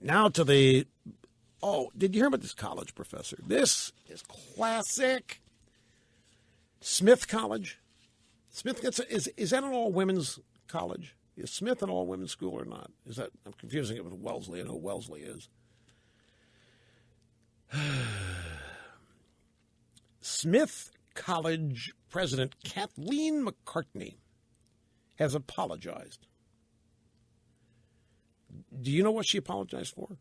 Now to the, did you hear about this college professor? This is classic. Smith College. Smith, is that an all-women's college? Is Smith an all-women's school or not? I'm confusing it with Wellesley. I know who Wellesley is. Smith College President Kathleen McCartney has apologized. Do you know what she apologized for?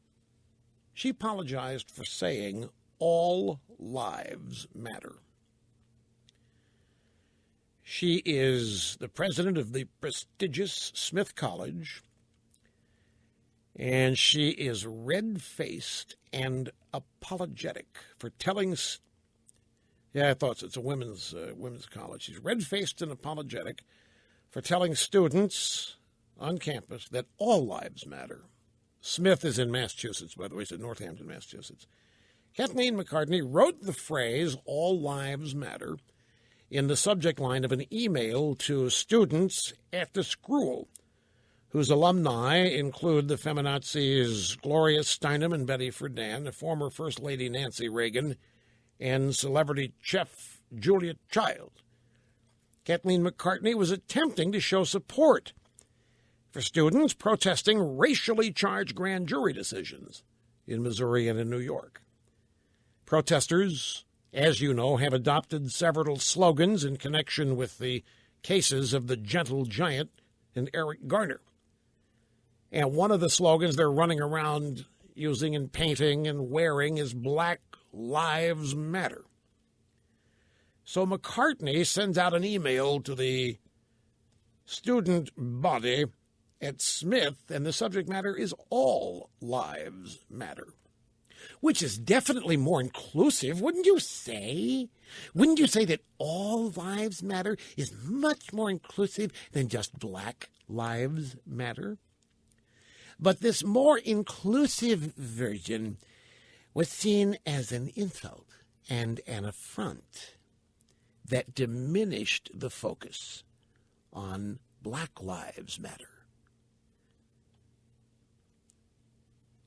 She apologized for saying all lives matter. She is the president of the prestigious Smith College, and she is red-faced and apologetic for telling. Yeah, I thought so. It's a women's college. She's red-faced and apologetic for telling students on campus that all lives matter. Smith is in Massachusetts, by the way. It's in Northampton, Massachusetts. Kathleen McCartney wrote the phrase "all lives matter" in the subject line of an email to students at the school, whose alumni include the feminazis Gloria Steinem and Betty Friedan, the former First Lady Nancy Reagan, and celebrity chef Julia Child. Kathleen McCartney was attempting to show support for students protesting racially charged grand jury decisions in Missouri and in New York. Protesters, as you know, have adopted several slogans in connection with the cases of the Gentle Giant and Eric Garner. And one of the slogans they're running around using and painting and wearing is Black Lives Matter. So McCartney sends out an email to the student body at Smith, and the subject matter is all lives matter, which is definitely more inclusive, wouldn't you say? Wouldn't you say that all lives matter is much more inclusive than just Black Lives Matter? But this more inclusive version was seen as an insult and an affront that diminished the focus on Black Lives Matter.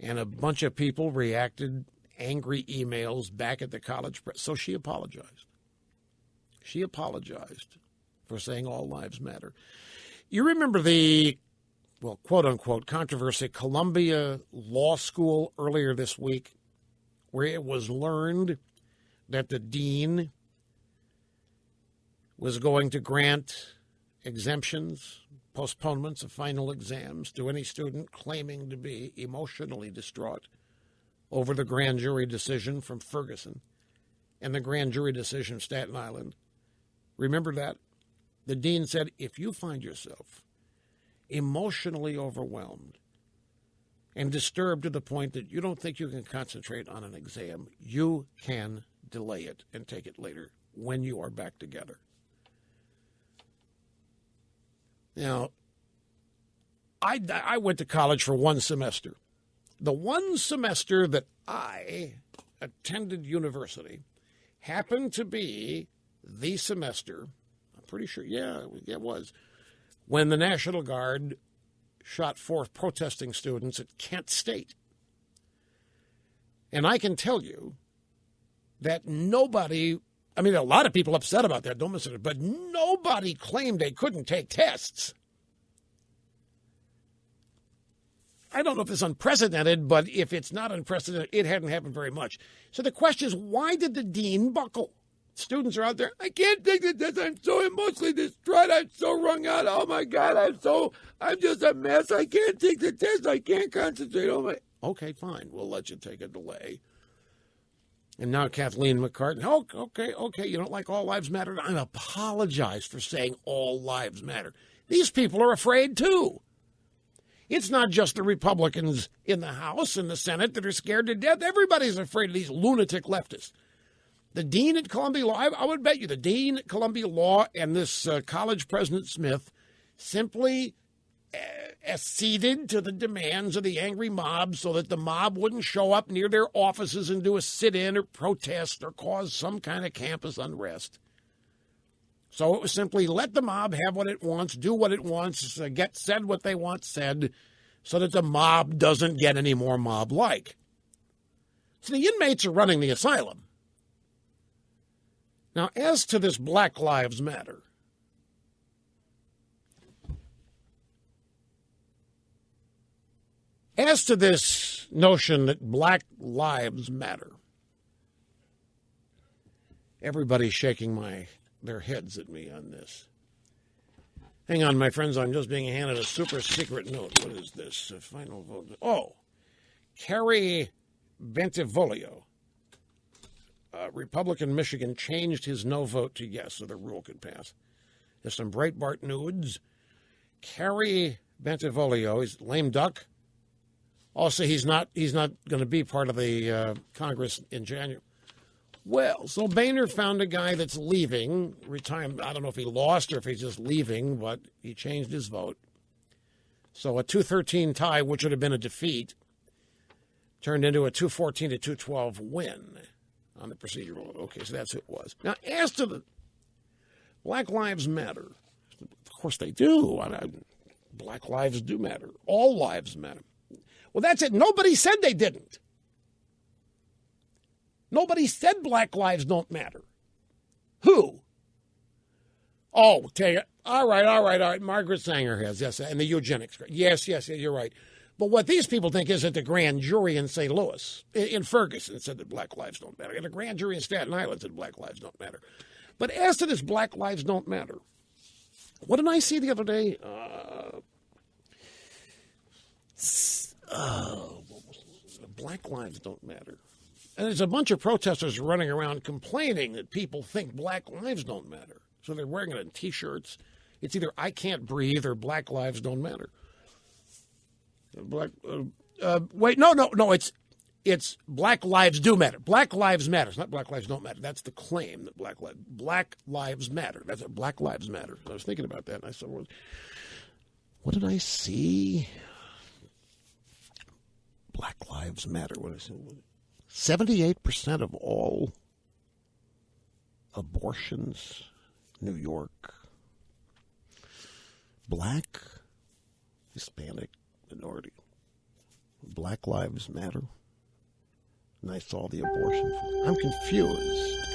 And a bunch of people reacted, angry emails back at the college. So she apologized. She apologized for saying all lives matter. You remember the, well, quote-unquote controversy, Columbia Law School earlier this week, where it was learned that the dean was going to grant exemptions, postponements of final exams to any student claiming to be emotionally distraught over the grand jury decision from Ferguson and the grand jury decision of Staten Island. Remember that? The dean said, if you find yourself emotionally overwhelmed and disturbed to the point that you don't think you can concentrate on an exam, you can delay it and take it later when you are back together. Now, I went to college for one semester. The one semester that I attended university happened to be the semester, I'm pretty sure, yeah, it was, when the National Guard shot forth protesting students at Kent State. And I can tell you that nobody, I mean, a lot of people upset about that, don't miss it, but nobody claimed they couldn't take tests. I don't know if it's unprecedented, but if it's not unprecedented, it hadn't happened very much. So the question is, why did the dean buckle? Students are out there, I can't take the test. I'm so emotionally distraught. I'm so wrung out. Oh, my God, I'm just a mess. I can't take the test. I can't concentrate. Oh, my. Okay, fine. We'll let you take a delay. And now Kathleen McCartney, okay, you don't like all lives matter? I apologize for saying all lives matter. These people are afraid, too. It's not just the Republicans in the House and the Senate that are scared to death. Everybody's afraid of these lunatic leftists. The dean at Columbia Law, I would bet you the dean at Columbia Law and this college president Smith simply acceded to the demands of the angry mob so that the mob wouldn't show up near their offices and do a sit-in or protest or cause some kind of campus unrest. So it was simply let the mob have what it wants, do what it wants, said what they want said, so that the mob doesn't get any more mob-like. So the inmates are running the asylum. Now, as to this Black Lives Matter, as to this notion that Black Lives Matter, everybody's shaking their heads at me on this. Hang on, my friends, I'm just being handed a super secret note. What is this? A final vote. Oh, Kerry Bentivolio, Republican Michigan, changed his no vote to yes so the rule could pass. There's some Breitbart nudes. Kerry Bentivolio, he's lame duck. Also, he's not going to be part of the Congress in January. Well, so Boehner found a guy that's leaving, retired. I don't know if he lost or if he's just leaving, but he changed his vote. So a 213 tie, which would have been a defeat, turned into a 214 to 212 win on the procedural. Okay, so that's who it was. Now, as to the Black Lives Matter, of course they do. Black lives do matter. All lives matter. Well, that's it. Nobody said they didn't. Nobody said black lives don't matter. Who? Oh, tell you. All right. Margaret Sanger has, yes, and the eugenics. Yes, you're right. But what these people think is that the grand jury in St. Louis, in Ferguson, said that black lives don't matter. And the grand jury in Staten Island said black lives don't matter. But as to this black lives don't matter, what did I see the other day? Black lives don't matter. And there's a bunch of protesters running around complaining that people think black lives don't matter. So they're wearing it on T-shirts. It's either I can't breathe or black lives don't matter. It's black lives do matter. Black lives matter. It's not black lives don't matter. That's the claim that black lives matter. That's what black lives matter. I was thinking about that, and I said, well, what did I see? Black lives matter. What is it? 78% of all abortions, New York, black, Hispanic, minority. Black lives matter. And I saw the abortion. I'm confused.